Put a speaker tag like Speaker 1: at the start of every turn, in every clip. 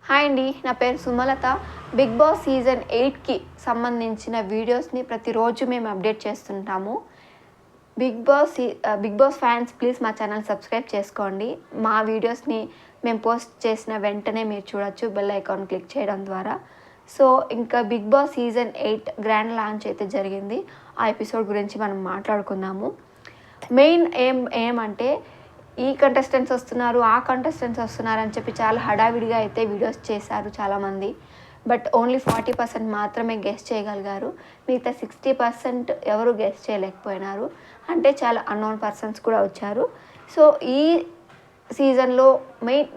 Speaker 1: Hi అండి, నా పేరు సుమలత. బిగ్ బాస్ సీజన్ 8కి సంబంధించిన వీడియోస్ని ప్రతిరోజు మేము అప్డేట్ చేస్తుంటాము. బిగ్ బాస్ ఫ్యాన్స్ ప్లీజ్ మా ఛానల్ సబ్స్క్రైబ్ చేసుకోండి. మా వీడియోస్ని మేము పోస్ట్ చేసిన వెంటనే మీరు చూడొచ్చు బెల్ ఐకాన్ క్లిక్ చేయడం ద్వారా. సో ఇంకా big boss season 8 grand launch అయితే జరిగింది. ఆ ఎపిసోడ్ గురించి మనం మాట్లాడుకుందాము. మెయిన్ ఏమంటే ఈ కంటెస్టెంట్స్ వస్తున్నారు, ఆ కంటెస్టెంట్స్ వస్తున్నారు అని చెప్పి చాలా హడావిడిగా అయితే వీడియోస్ చేశారు చాలామంది. బట్ ఓన్లీ 40% మాత్రమే గెస్ చేయగలిగారు. మిగతా 60% ఎవరు గెస్ చేయలేకపోయినారు. అంటే చాలా అన్నోన్ పర్సన్స్ కూడా వచ్చారు. సో ఈ సీజన్లో మెయిన్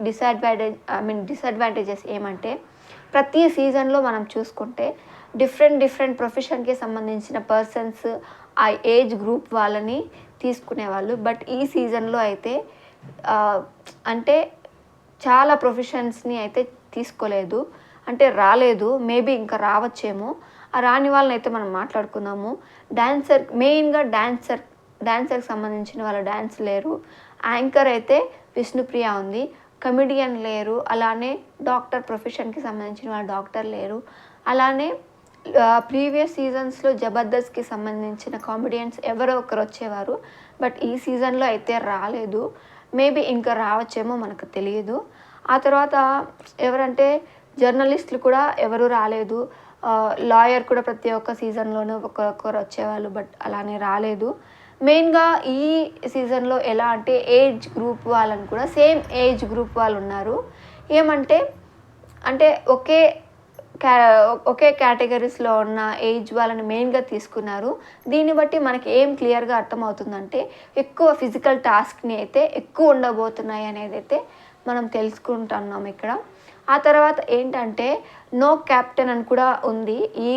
Speaker 1: డిసడ్వాంటేజెస్ ఏమంటే, ప్రతి సీజన్లో మనం చూసుకుంటే డిఫరెంట్ ప్రొఫెషన్కి సంబంధించిన పర్సన్స్, ఆ ఏజ్ గ్రూప్ వాళ్ళని తీసుకునేవాళ్ళు. బట్ ఈ సీజన్లో అయితే అంటే చాలా ప్రొఫెషన్స్ని అయితే తీసుకోలేదు, అంటే రాలేదు. మేబీ ఇంకా రావచ్చేమో. ఆ రాని వాళ్ళని అయితే మనం మాట్లాడుకుందాము. మెయిన్గా డాన్సర్కి సంబంధించిన వాళ్ళ డాన్స్ లేరు. యాంకర్ అయితే విష్ణుప్రియ ఉంది. కమెడియన్ లేరు. అలానే డాక్టర్ ప్రొఫెషన్కి సంబంధించిన వాళ్ళ డాక్టర్ లేరు. అలానే ప్రీవియస్ సీజన్స్లో జబర్దస్త్కి సంబంధించిన కామెడియన్స్ ఎవరో ఒకరు వచ్చేవారు. బట్ ఈ సీజన్లో అయితే రాలేదు. మేబీ ఇంకా రావచ్చేమో, మనకు తెలియదు. ఆ తర్వాత ఎవరంటే జర్నలిస్టులు కూడా ఎవరు రాలేదు. లాయర్ కూడా ప్రతి ఒక్క సీజన్లోనూ ఒక్కొక్కరు వచ్చేవాళ్ళు, బట్ అలానే రాలేదు. మెయిన్గా ఈ సీజన్లో ఎలా అంటే ఏజ్ గ్రూప్ వాళ్ళని కూడా సేమ్ ఏజ్ గ్రూప్ వాళ్ళు ఉన్నారు. అంటే ఒకే కేటగిరీస్లో ఉన్న ఏజ్ వాళ్ళని మెయిన్గా తీసుకున్నారు. దీన్ని బట్టి మనకి ఏం క్లియర్గా అర్థమవుతుందంటే, ఎక్కువ ఫిజికల్ టాస్క్ని అయితే ఎక్కువ ఉండబోతున్నాయి అనేది అయితే మనం తెలుసుకుంటున్నాం ఇక్కడ. ఆ తర్వాత ఏంటంటే నో క్యాప్టెన్ అని కూడా ఉంది. ఈ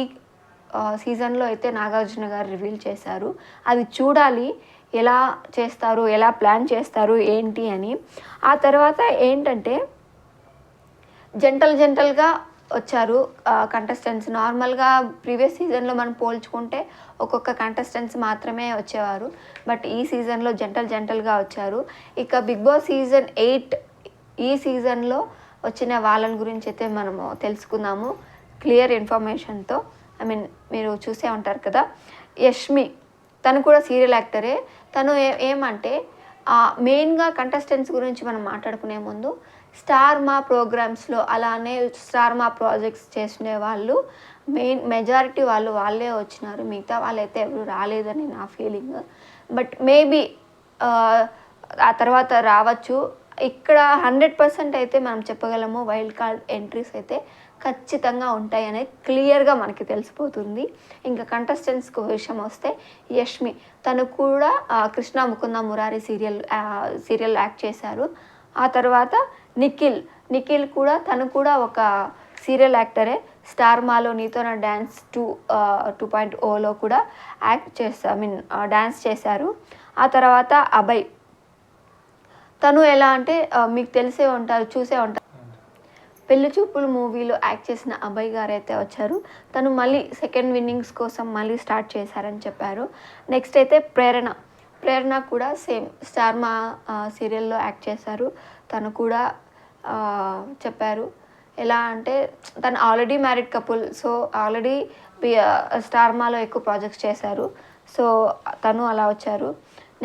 Speaker 1: సీజన్లో అయితే నాగార్జున గారు రివీల్ చేశారు. అది చూడాలి, ఎలా చేస్తారు, ఎలా ప్లాన్ చేస్తారు ఏంటి అని. ఆ తర్వాత ఏంటంటే జంటలుగా వచ్చారు కంటెస్టెంట్స్. నార్మల్గా ప్రీవియస్ సీజన్లో మనం పోల్చుకుంటే ఒక్కొక్క కంటెస్టెంట్స్ మాత్రమే వచ్చేవారు. బట్ ఈ సీజన్లో జంటలుగా వచ్చారు. ఇక బిగ్ బాస్ సీజన్ 8 ఈ సీజన్లో వచ్చిన వాళ్ళని గురించి అయితే మనము తెలుసుకుందాము క్లియర్ ఇన్ఫర్మేషన్తో. మీరు చూసే ఉంటారు కదా, యష్మి, తను కూడా సీరియల్ యాక్టరే. తను ఏమంటే మెయిన్గా కంటెస్టెంట్స్ గురించి మనం మాట్లాడుకునే ముందు, స్టార్ మా ప్రోగ్రామ్స్లో అలానే స్టార్ మా ప్రాజెక్ట్స్ చేసిన వాళ్ళు మెజారిటీ వాళ్ళే వచ్చినారు. మిగతా వాళ్ళైతే ఎవరు రాలేదని నా ఫీలింగ్. బట్ మేబీ ఆ తర్వాత రావచ్చు. ఇక్కడ 100% అయితే మనం చెప్పగలము వైల్డ్ కార్డ్ ఎంట్రీస్ అయితే ఖచ్చితంగా ఉంటాయి అనేది క్లియర్గా మనకి తెలిసిపోతుంది. ఇంకా కంటెస్టెంట్స్కి విషయం వస్తే, యష్మి తను కూడా కృష్ణ ముకుంద మురారి సీరియల్ యాక్ట్ చేశారు. ఆ తర్వాత నిఖిల్ కూడా తను కూడా ఒక సీరియల్ యాక్టరే. స్టార్ మాలో నీతో నా డ్యాన్స్ 2.0లో కూడా డ్యాన్స్ చేశారు. ఆ తర్వాత అభయ్, తను ఎలా అంటే మీకు చూసే ఉంటారు, పెళ్లి చూపులు మూవీలో యాక్ట్ చేసిన అభయ్ గారు అయితే వచ్చారు. తను మళ్ళీ సెకండ్ విన్నింగ్స్ కోసం మళ్ళీ స్టార్ట్ చేశారని చెప్పారు. నెక్స్ట్ అయితే ప్రేరణ కూడా సేమ్ స్టార్ మా సీరియల్లో యాక్ట్ చేశారు. తను కూడా చెప్పారు. ఎలా అంటే తను already married couple. So already star మాలో ఎక్కువ ప్రాజెక్ట్స్ చేశారు. సో తను అలా వచ్చారు.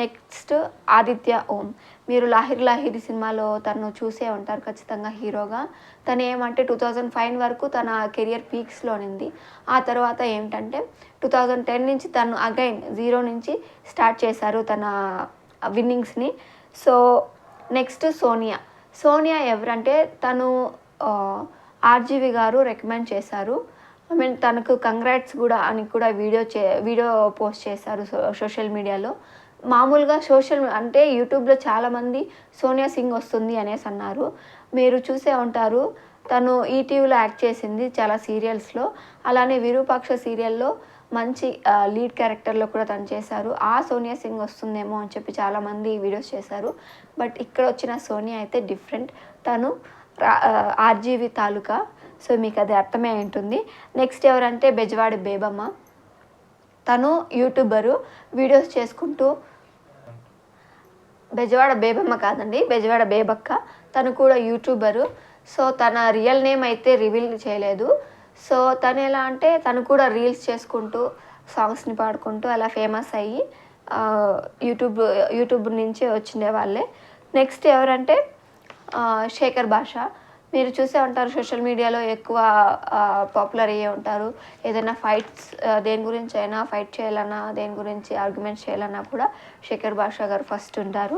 Speaker 1: నెక్స్ట్ ఆదిత్య ఓం, మీరు లాహిరి సినిమాలో తను చూసే ఉంటారు ఖచ్చితంగా హీరోగా. తను ఏమంటే 2005 వరకు తన కెరియర్ పీక్స్లో ఉంది. ఆ తర్వాత ఏంటంటే 2010 నుంచి తను అగైన్ 0 నుంచి స్టార్ట్ చేశారు తన విన్నింగ్స్ని. సో నెక్స్ట్ సోనియా ఎవరంటే తను ఆర్జీవి గారు రికమెండ్ చేశారు. తనకు కంగ్రాట్స్ కూడా అని కూడా వీడియో పోస్ట్ చేశారు సోషల్ మీడియాలో. మామూలుగా అంటే యూట్యూబ్లో చాలామంది సోనియా సింగ్ వస్తుంది అనేసి అన్నారు. మీరు చూసే ఉంటారు, తను ఈటీవీలో యాక్ట్ చేసింది చాలా సీరియల్స్లో. అలానే విరూపాక్ష సీరియల్లో మంచి లీడ్ క్యారెక్టర్లో కూడా తను చేశారు. ఆ సోనియా సింగ్ వస్తుందేమో అని చెప్పి చాలామంది వీడియోస్ చేశారు. బట్ ఇక్కడ వచ్చిన సోనియా అయితే డిఫరెంట్. తను ఆర్జీవి తాలూకా. సో మీకు అది అర్థమే ఉంటుంది. నెక్స్ట్ ఎవరంటే బెజవాడ బేబమ్మ, తను యూట్యూబరు, వీడియోస్ చేసుకుంటూ. బెజవాడ బేబమ్మ కాదండి, బెజవాడ బేబక్క. తను కూడా యూట్యూబరు. సో తన రియల్ నేమ్ అయితే రివీల్ చేయలేదు. సో తను ఎలా అంటే తను కూడా రీల్స్ చేసుకుంటూ సాంగ్స్ని పాడుకుంటూ అలా ఫేమస్ అయ్యి యూట్యూబ్ నుంచి వచ్చిండే వాళ్ళే. నెక్స్ట్ ఎవరంటే శేఖర్ భాష. మీరు చూసే ఉంటారు సోషల్ మీడియాలో ఎక్కువ పాపులర్ అయ్యే ఉంటారు. ఏదైనా ఫైట్స్ దేని గురించి అయినా ఫైట్ చేయాలన్నా దేని గురించి ఆర్గ్యుమెంట్స్ చేయాలన్నా కూడా శేఖర్ భాష గారు ఫస్ట్ ఉంటారు.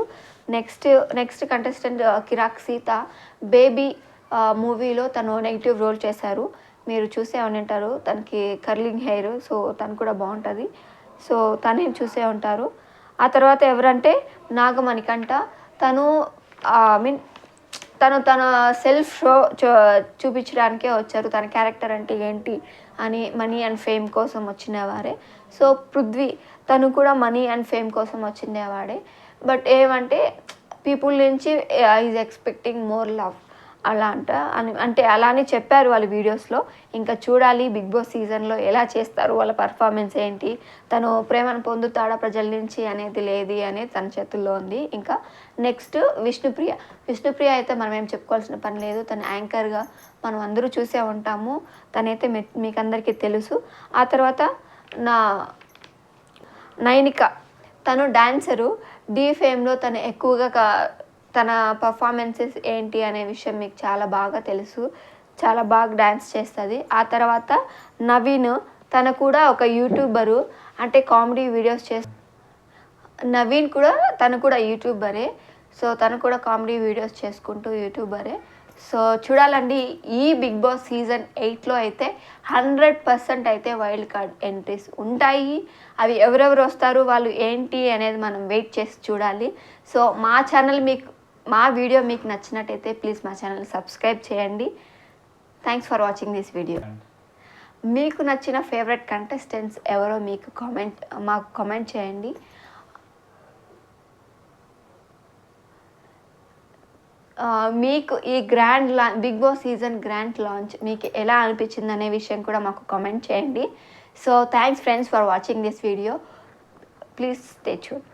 Speaker 1: నెక్స్ట్ కంటెస్టెంట్ కిరాక్ సీత. బేబీ మూవీలో తను నెగిటివ్ రోల్ చేశారు. మీరు చూసే ఉంటారు, తనకి కర్లింగ్ హెయిర్. సో తను కూడా బాగుంటుంది. సో తనే చూసే ఉంటారు. ఆ తర్వాత ఎవరంటే నాగమణికంఠ. తను తన సెల్ఫ్ షో చూపించడానికే వచ్చారు. తన క్యారెక్టర్ అంటే ఏంటి అని మనీ అండ్ ఫేమ్ కోసం వచ్చినవారే. సో పృథ్వీ తను కూడా మనీ అండ్ ఫేమ్ కోసం వచ్చిండేవాడే. బట్ ఏమంటే పీపుల్ నుంచి ఈజ్ ఎక్స్పెక్టింగ్ మోర్ లవ్ అలా అంటే అలా అని చెప్పారు వాళ్ళ వీడియోస్లో. ఇంకా చూడాలి బిగ్ బాస్ సీజన్లో ఎలా చేస్తారు, వాళ్ళ పర్ఫార్మెన్స్ ఏంటి, తను ప్రేమను పొందుతాడా ప్రజల నుంచి అనేది లేదు అనేది తన చేతుల్లో ఉంది. ఇంకా నెక్స్ట్ విష్ణుప్రియ అయితే మనం ఏం చెప్పుకోవాల్సిన పని లేదు. తను యాంకర్గా మనం అందరూ చూసే ఉంటాము. తనైతే మీకు అందరికీ తెలుసు. ఆ తర్వాత నైనిక. తను డాన్సరు. డీ ఫేమ్లో తను ఎక్కువగా తన పర్ఫార్మెన్సెస్ ఏంటి అనే విషయం మీకు చాలా బాగా తెలుసు. చాలా బాగా డ్యాన్స్ చేస్తుంది. ఆ తర్వాత నవీన్. తను కూడా ఒక యూట్యూబరు, అంటే కామెడీ వీడియోస్ తను కూడా యూట్యూబరే. సో తను కూడా కామెడీ వీడియోస్ చేసుకుంటూ యూట్యూబరే. సో చూడాలండి ఈ బిగ్ బాస్ సీజన్ 8లో అయితే 100% అయితే వైల్డ్ కార్డ్ ఎంట్రీస్ ఉంటాయి. అవి ఎవరెవరు వస్తారు, వాళ్ళు ఏంటి అనేది మనం వెయిట్ చేసి చూడాలి. సో మా వీడియో మీకు నచ్చినట్టయితే ప్లీజ్ మా ఛానల్ సబ్స్క్రైబ్ చేయండి. Thanks for watching this video. మీకు నచ్చిన ఫేవరెట్ కంటెస్టెంట్స్ ఎవరో మాకు కామెంట్ చేయండి. మీకు ఈ big boss season grand launch మీకు ఎలా అనిపించింది అనే విషయం కూడా మాకు కామెంట్ చేయండి. So thanks friends for watching this video. Please stay tuned.